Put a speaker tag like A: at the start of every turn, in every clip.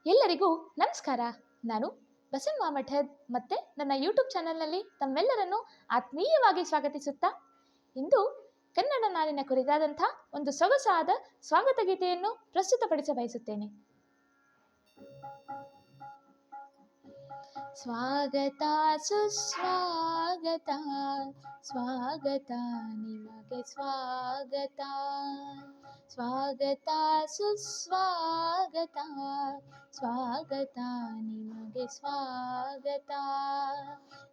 A: ಎಲ್ಲರಿಗೂ ನಮಸ್ಕಾರ. ನಾನು ಬಸಮ್ಮ ಮಠದ್ ಮತ್ತೆ ನನ್ನ ಯೂಟ್ಯೂಬ್ ಚಾನೆಲ್ನಲ್ಲಿ ತಮ್ಮೆಲ್ಲರನ್ನು ಆತ್ಮೀಯವಾಗಿ ಸ್ವಾಗತಿಸುತ್ತಾ ಇಂದು ಕನ್ನಡ ನಾಡಿನ ಕುರಿತಾದಂಥ ಒಂದು ಸೊಗಸಾದ ಸ್ವಾಗತ ಗೀತೆಯನ್ನು ಪ್ರಸ್ತುತಪಡಿಸ ಬಯಸುತ್ತೇನೆ. ಸ್ವಾಗತ ಸುಸ್ವಾಗತ, ಸ್ವಾಗತ ನಿಮಗೆ ಸ್ವಾಗತ, ಸ್ವಾಗತ ಸುಸ್ವಾಗತ, ಸ್ವಾಗತ ನಿಮಗೆ ಸ್ವಾಗತ.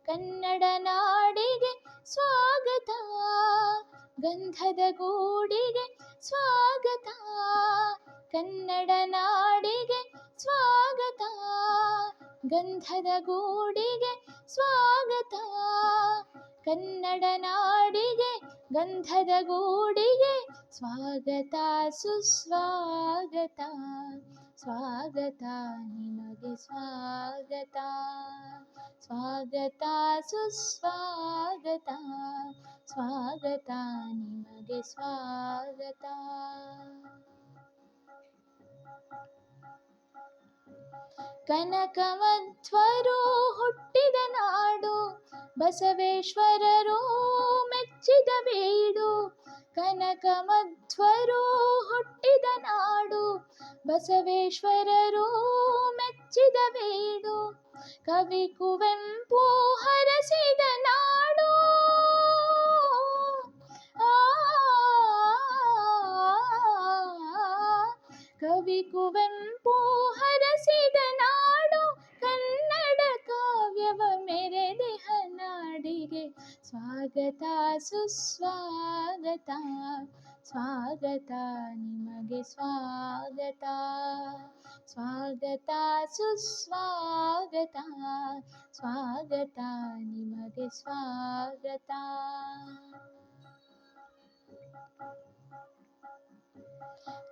A: ಕನ್ನಡ ನಾಡಿಗೆ ಸ್ವಾಗತ, ಗಂಧದ ಗೂಡಿಗೆ ಸ್ವಾಗತ, ಕನ್ನಡ ನಾಡಿಗೆ ಸ್ವಾಗತ, ಗಂಧದ ಗೂಡಿಗೆ ಸ್ವಾಗತ, ಕನ್ನಡ ನಾಡಿಗೆ ಗಂಧದ ಗೂಡಿಗೆ ಸ್ವಾಗತ ಸುಸ್ವಾಗತ, ಸ್ವಾಗತ ನಿಮಗೆ ಸ್ವಾಗತ, ಸ್ವಾಗತ ಸುಸ್ವಾಗತ, ಸ್ವಾಗತ ನಿಮಗೆ ಸ್ವಾಗತ. ಕನಕಮಧ್ವರು ಹುಟ್ಟಿದ ನಾಡು, ಬಸವೇಶ್ವರರು ಮೆಚ್ಚಿದ ಬೀಡು. ಕನಕಮಧ್ವರು ಹುಟ್ಟಿದ ನಾಡು, ಬಸವೇಶ್ವರರು ಮೆಚ್ಚಿದ ಬೀಡು. ಕವಿ ಕುವೆಂಪು ಹರಸಿದ ನಾಡು, ಕವಿ ಕುವೆಂಪು ಹರಸಿದ ನಾಡು, ಕನ್ನಡ ಕಾವ್ಯವ ಮೆರೆದಿಹ ನಾಡಿಗೆ ಸ್ವಾಗತ ಸುಸ್ವಾಗತ, ಸ್ವಾಗತ ನಿಮಗೆ ಸ್ವಾಗತ, ಸ್ವಾಗತ ಸುಸ್ವಾಗತ, ಸ್ವಾಗತ ನಿಮಗೆ ಸ್ವಾಗತ.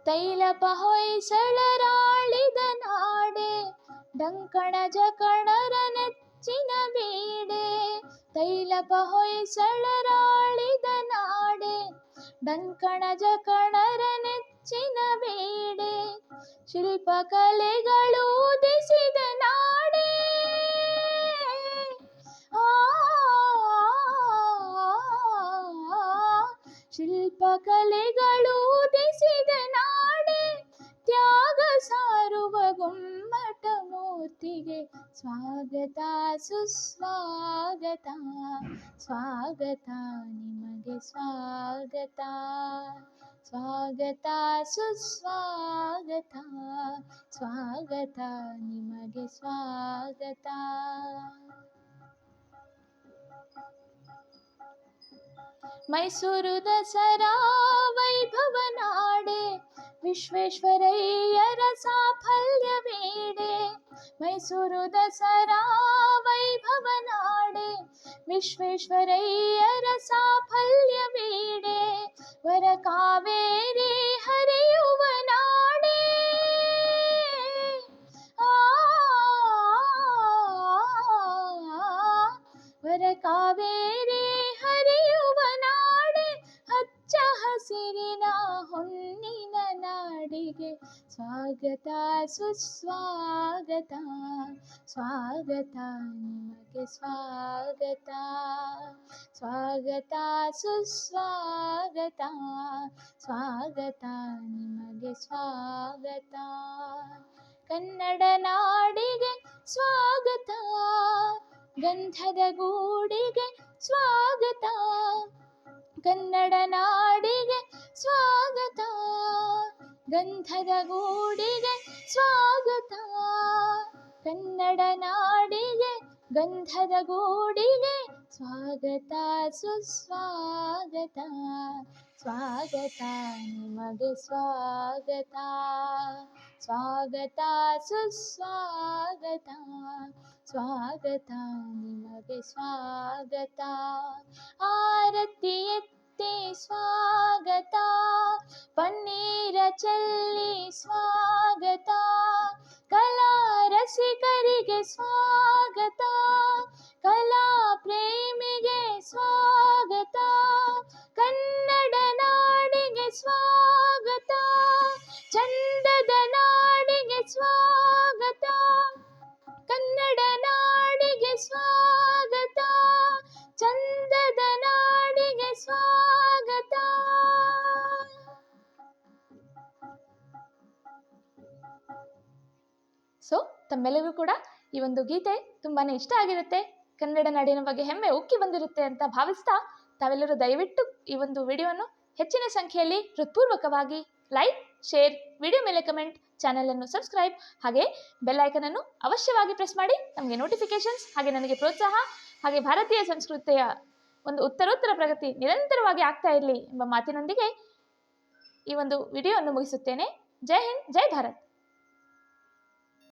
A: ತೈಲಪ ಹೊಯ್ಸಳರಾಳಿದ ನಾಡೆ, ಡಂಕಣ ಜಕಣರ ನೆಚ್ಚಿನ ಬೀಡೆ. ತೈಲಪ ಹೊಯ್ಸಳರಾಳಿದ ನಾಡೆ, ಡಂಕಣ ಜಕಣರ ನೆಚ್ಚಿನ ಬೀಡೆ. ಶಿಲ್ಪಕಲೆಗಳು ಉದಿಸಿದ ನಾಡೆ, ಶಿಲ್ಪಕಲೆಗಳು ಉದಿಸಿದ ನಾಡೆ. ತ್ಯಾಗ ಸಾರುವ ಗೊಮ್ಮಟ ಮೂರ್ತಿಗೆ ಸ್ವಾಗತ ಸುಸ್ವಾಗತ, ಸ್ವಾಗತ ನಿಮಗೆ ಸ್ವಾಗತ, ಸ್ವಾಗತ ಸುಸ್ವಾಗತ, ಸ್ವಾಗತ ನಿಮಗೆ ಸ್ವಾಗತ. ಮೈಸೂರು ದಸರಾ ವೈಭವ ನಾಡೆ, ವಿಶ್ವೇಶ್ವರಯ್ಯರ ಸಾಫಲ್ಯ ಬೇಡೆ. ಮೈಸೂರು ದಸರಾ ವೈಭವ ನಾಡೆ, ವಿಶ್ವೇಶ್ವರಯ್ಯರ ಸಾಫಲ್ಯ ಬೇಡೆ. ವರ ಕಾವೇರಿ ಹರಿಯುವ ನಾಡೆ, ವರ ಕಾವೇರಿ ಹರಿಯುವ ನಾಡೆ. ಹಚ್ಚ ಹಸಿರಿನ ಹೊನ್ನಿನ ನಾಡಿಗೆ ಸ್ವಾಗತ ಸುಸ್ವಾಗತ, ಸ್ವಾಗತ ನಿಮಗೆ ಸ್ವಾಗತ, ಸ್ವಾಗತ ಸುಸ್ವಾಗತ, ಸ್ವಾಗತ ನಿಮಗೆ ಸ್ವಾಗತ. ಕನ್ನಡ ನಾಡಿಗೆ ಸ್ವಾಗತ, ಗಂಧದ ಗೂಡಿಗೆ ಸ್ವಾಗತ, ಕನ್ನಡ ನಾಡಿಗೆ ಸ್ವಾಗತ, ಗಂಧದ ಗೂಡಿಗೆ ಸ್ವಾಗತ, ಕನ್ನಡ ನಾಡಿಗೆ ಗಂಧದ ಗೂಡಿಗೆ ಸ್ವಾಗತ ಸುಸ್ವಾಗತ, ಸ್ವಾಗತ ನಿಮಗೆ ಸ್ವಾಗತ, ಸ್ವಾಗತ ಸುಸ್ವಾಗತ, ಸ್ವಾಗತ ನಿಮಗೆ ಸ್ವಾಗತ. ಆರತಿ ಎತ್ತಿ ಸ್ವಾಗತ, ಪನ್ನೀರ ಚೆಲ್ಲಿ ಸ್ವಾಗತ, ಕಲಾ ರಸಿಕರಿಗೆ ಸ್ವಾಗತ, ಕಲಾ ಪ್ರೇಮಿಗೆ ಸ್ವಾಗತ, ಕನ್ನಡ ನಾಡಿಗೆ ಸ್ವಾಗತ, ಚಂದದ ನಾಡಿಗೆ ಸ್ವಾಗತ, ಸೊ ತಮ್ಮೆಲ್ಲರಿಗೂ ಕೂಡ ಈ ಒಂದು ಗೀತೆ ತುಂಬಾ ಇಷ್ಟ ಆಗಿರುತ್ತೆ, ಕನ್ನಡ ನಾಡಿನ ಬಗ್ಗೆ ಹೆಮ್ಮೆ ಉಕ್ಕಿ ಬಂದಿರುತ್ತೆ ಅಂತ ಭಾವಿಸ್ತಾ ತಾವೆಲ್ಲರೂ ದಯವಿಟ್ಟು ಈ ಒಂದು ವಿಡಿಯೋವನ್ನು ಹೆಚ್ಚಿನ ಸಂಖ್ಯೆಯಲ್ಲಿ ಹೃತ್ಪೂರ್ವಕವಾಗಿ ಲೈಕ್, ಶೇರ್, ವಿಡಿಯೋ ಮೇಲೆ ಕಮೆಂಟ್, ಚಾನಲನ್ನು ಸಬ್ಸ್ಕ್ರೈಬ್, ಹಾಗೆ ಬೆಲ್ ಐಕನನ್ನು ಅವಶ್ಯವಾಗಿ ಪ್ರೆಸ್ ಮಾಡಿ ನಮಗೆ ನೋಟಿಫಿಕೇಶನ್ಸ್, ಹಾಗೆ ನನಗೆ ಪ್ರೋತ್ಸಾಹ, ಹಾಗೆ ಭಾರತೀಯ ಸಂಸ್ಕೃತಿಯ ಒಂದು ಉತ್ತರೋತ್ತರ ಪ್ರಗತಿ ನಿರಂತರವಾಗಿ ಆಗ್ತಾ ಇರಲಿ ಎಂಬ ಮಾತಿನೊಂದಿಗೆ ಈ ಒಂದು ವಿಡಿಯೋವನ್ನು ಮುಗಿಸುತ್ತೇನೆ. ಜೈ ಹಿಂದ್, ಜೈ ಭಾರತ್.